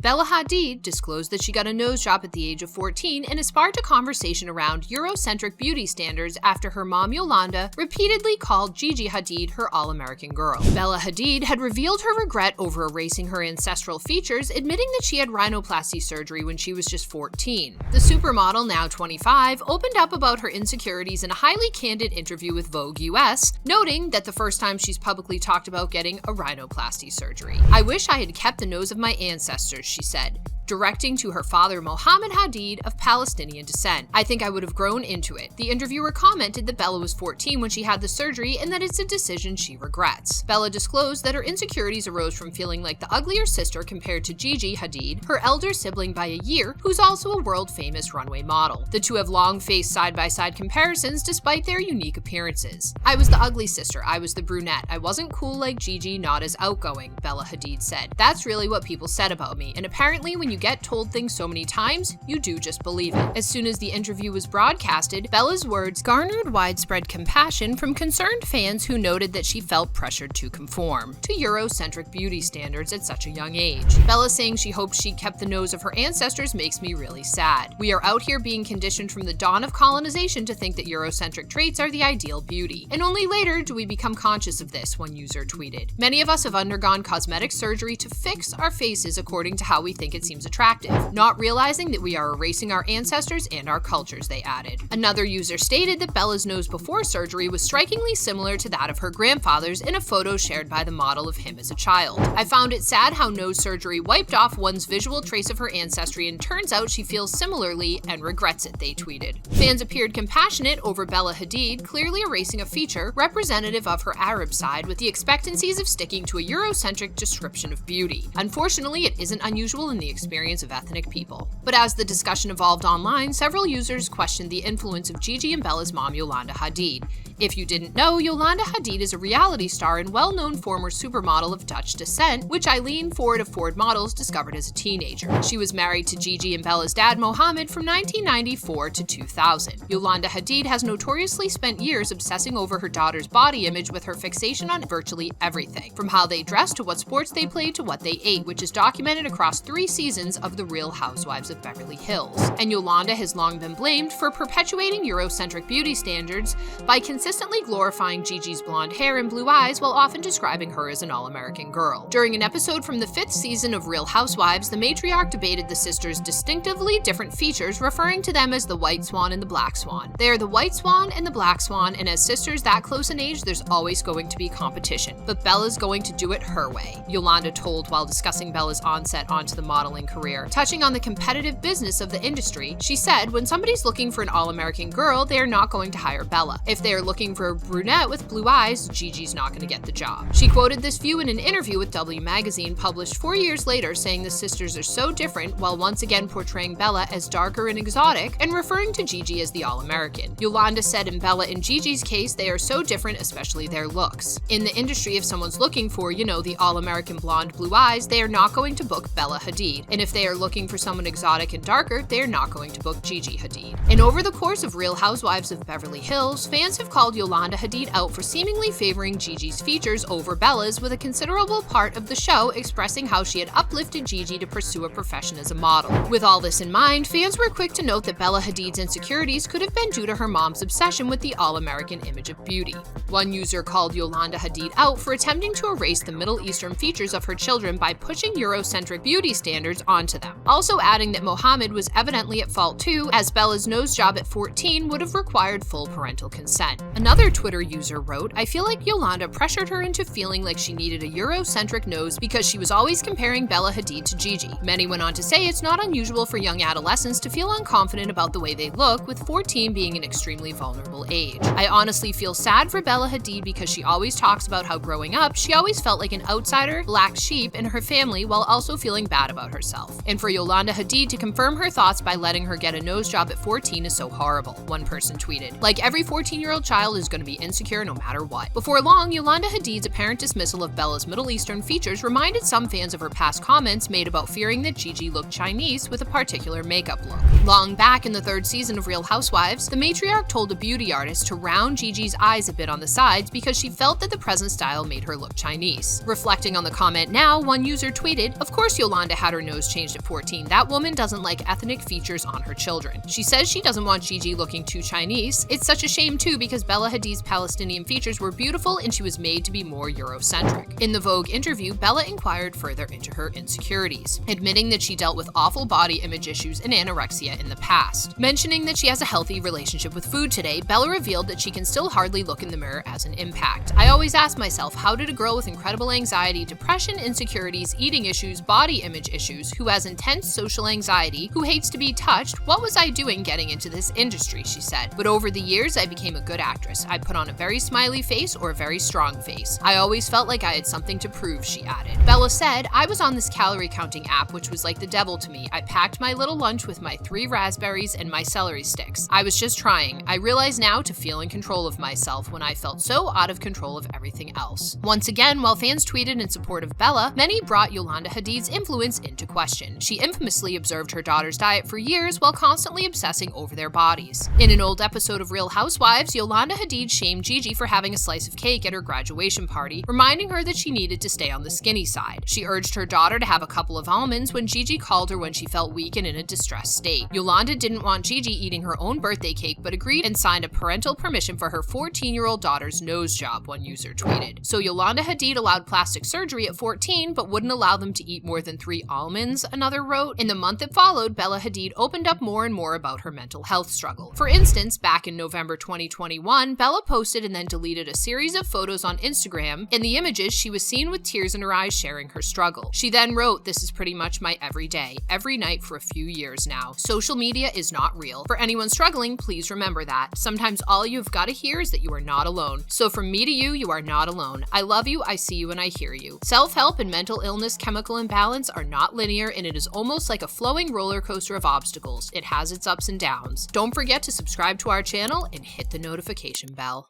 Bella Hadid disclosed that she got a nose job at the age of 14 and it sparked a conversation around eurocentric beauty standards after her mom Yolanda repeatedly called Gigi Hadid her all-American girl. Bella Hadid had revealed her regret over erasing her ancestral features, admitting that she had rhinoplasty surgery when she was just 14. The supermodel, now 25, opened up about her insecurities in a highly candid interview with Vogue US, noting that the first time she's publicly talked about getting a rhinoplasty surgery. "I wish I had kept the nose of my ancestors," she said, directing to her father Mohamed Hadid of Palestinian descent. "I think I would have grown into it." The interviewer commented that Bella was 14 when she had the surgery and that it's a decision she regrets. Bella disclosed that her insecurities arose from feeling like the uglier sister compared to Gigi Hadid, her elder sibling by a year, who's also a world-famous runway model. The two have long faced side-by-side comparisons despite their unique appearances. "I was the ugly sister, I was the brunette. I wasn't cool like Gigi, not as outgoing," Bella Hadid said. "That's really what people said about me, and apparently when you get told things so many times, you do just believe it." As soon as the interview was broadcasted, Bella's words garnered widespread compassion from concerned fans who noted that she felt pressured to conform to eurocentric beauty standards at such a young age. Bella saying she hopes she kept the nose of her ancestors makes me really sad. "We are out here being conditioned from the dawn of colonization to think that eurocentric traits are the ideal beauty. And only later do we become conscious of this," one user tweeted. "Many of us have undergone cosmetic surgery to fix our faces according to how we think it seems attractive, not realizing that we are erasing our ancestors and our cultures," they added. Another user stated that Bella's nose before surgery was strikingly similar to that of her grandfather's in a photo shared by the model of him as a child. "I found it sad how nose surgery wiped off one's visual trace of her ancestry, and turns out she feels similarly and regrets it," they tweeted. Fans appeared compassionate over Bella Hadid clearly erasing a feature representative of her Arab side with the expectancies of sticking to a eurocentric description of beauty. Unfortunately, it isn't unusual in the experience of ethnic people. But as the discussion evolved online, several users questioned the influence of Gigi and Bella's mom Yolanda Hadid. If you didn't know, Yolanda Hadid is a reality star and well-known former supermodel of Dutch descent, which Eileen Ford of Ford Models discovered as a teenager. She was married to Gigi and Bella's dad Mohamed from 1994 to 2000. Yolanda Hadid has notoriously spent years obsessing over her daughter's body image with her fixation on virtually everything, from how they dress to what sports they played to what they ate, which is documented across 3 seasons of The Real Housewives of Beverly Hills. And Yolanda has long been blamed for perpetuating Eurocentric beauty standards by consistently glorifying Gigi's blonde hair and blue eyes while often describing her as an all-American girl. During an episode from the 5th season of Real Housewives, the matriarch debated the sisters' distinctively different features, referring to them as the white swan and the black swan. They are the white swan and the black swan, and as sisters that close in age, there's always going to be competition. But Bella's going to do it her way, Yolanda told while discussing Bella's onset onto the modeling career. Touching on the competitive business of the industry, she said, "When somebody's looking for an all-American girl, they are not going to hire Bella. If they are looking for a brunette with blue eyes, Gigi's not going to get the job." She quoted this view in an interview with W Magazine published 4 years later, saying the sisters are so different while once again portraying Bella as darker and exotic and referring to Gigi as the all-American. Yolanda said in Bella and Gigi's case, they are so different, especially their looks. In the industry, if someone's looking for, the all-American blonde blue eyes, they are not going to book Bella Hadid. And if they are looking for someone exotic and darker, they are not going to book Gigi Hadid. And over the course of Real Housewives of Beverly Hills, fans have called Yolanda Hadid out for seemingly favoring Gigi's features over Bella's, with a considerable part of the show expressing how she had uplifted Gigi to pursue a profession as a model. With all this in mind, fans were quick to note that Bella Hadid's insecurities could have been due to her mom's obsession with the all-American image of beauty. One user called Yolanda Hadid out for attempting to erase the Middle Eastern features of her children by pushing Eurocentric beauty standards onto them, also adding that Mohamed was evidently at fault too, as Bella's nose job at 14 would have required full parental consent. Another Twitter user wrote, "I feel like Yolanda pressured her into feeling like she needed a Eurocentric nose because she was always comparing Bella Hadid to Gigi." Many went on to say it's not unusual for young adolescents to feel unconfident about the way they look, with 14 being an extremely vulnerable age. "I honestly feel sad for Bella Hadid because she always talks about how growing up, she always felt like an outsider, black sheep in her family while also feeling bad about herself. And for Yolanda Hadid to confirm her thoughts by letting her get a nose job at 14 is so horrible," one person tweeted. "Like every 14-year-old child is going to be insecure no matter what." Before long, Yolanda Hadid's apparent dismissal of Bella's Middle Eastern features reminded some fans of her past comments made about fearing that Gigi looked Chinese with a particular makeup look. Long back in the 3rd season of Real Housewives, the matriarch told a beauty artist to round Gigi's eyes a bit on the sides because she felt that the present style made her look Chinese. Reflecting on the comment now, one user tweeted, "Of course Yolanda had her nose has changed at 14. That woman doesn't like ethnic features on her children. She says she doesn't want Gigi looking too Chinese. It's such a shame too because Bella Hadid's Palestinian features were beautiful and she was made to be more Eurocentric. In the Vogue interview, Bella inquired further into her insecurities, admitting that she dealt with awful body image issues and anorexia in the past. Mentioning that she has a healthy relationship with food today, Bella revealed that she can still hardly look in the mirror as an impact. I always ask myself, how did a girl with incredible anxiety, depression, insecurities, eating issues, body image issues, who has intense social anxiety, who hates to be touched, what was I doing getting into this industry, she said. But over the years, I became a good actress. I put on a very smiley face or a very strong face. I always felt like I had something to prove, she added. Bella said, I was on this calorie counting app, which was like the devil to me. I packed my little lunch with my 3 raspberries and my celery sticks. I was just trying. I realize now to feel in control of myself when I felt so out of control of everything else. Once again, while fans tweeted in support of Bella, many brought Yolanda Hadid's influence into question. She infamously observed her daughter's diet for years while constantly obsessing over their bodies. In an old episode of Real Housewives, Yolanda Hadid shamed Gigi for having a slice of cake at her graduation party, reminding her that she needed to stay on the skinny side. She urged her daughter to have a couple of almonds when Gigi called her when she felt weak and in a distressed state. Yolanda didn't want Gigi eating her own birthday cake but agreed and signed a parental permission for her 14-year-old daughter's nose job, one user tweeted. So Yolanda Hadid allowed plastic surgery at 14 but wouldn't allow them to eat more than 3 almonds, another wrote. In the month that followed, Bella Hadid opened up more and more about her mental health struggle. For instance, back in November 2021, Bella posted and then deleted a series of photos on Instagram. In the images, she was seen with tears in her eyes sharing her struggle. She then wrote, "This is pretty much my everyday, every night for a few years now. Social media is not real. For anyone struggling, please remember that. Sometimes all you've got to hear is that you are not alone. So from me to you, you are not alone. I love you, I see you, and I hear you. Self-help and mental illness chemical imbalance are not linear, and it is almost like a flowing roller coaster of obstacles. It has its ups and downs. Don't forget to subscribe to our channel and hit the notification bell."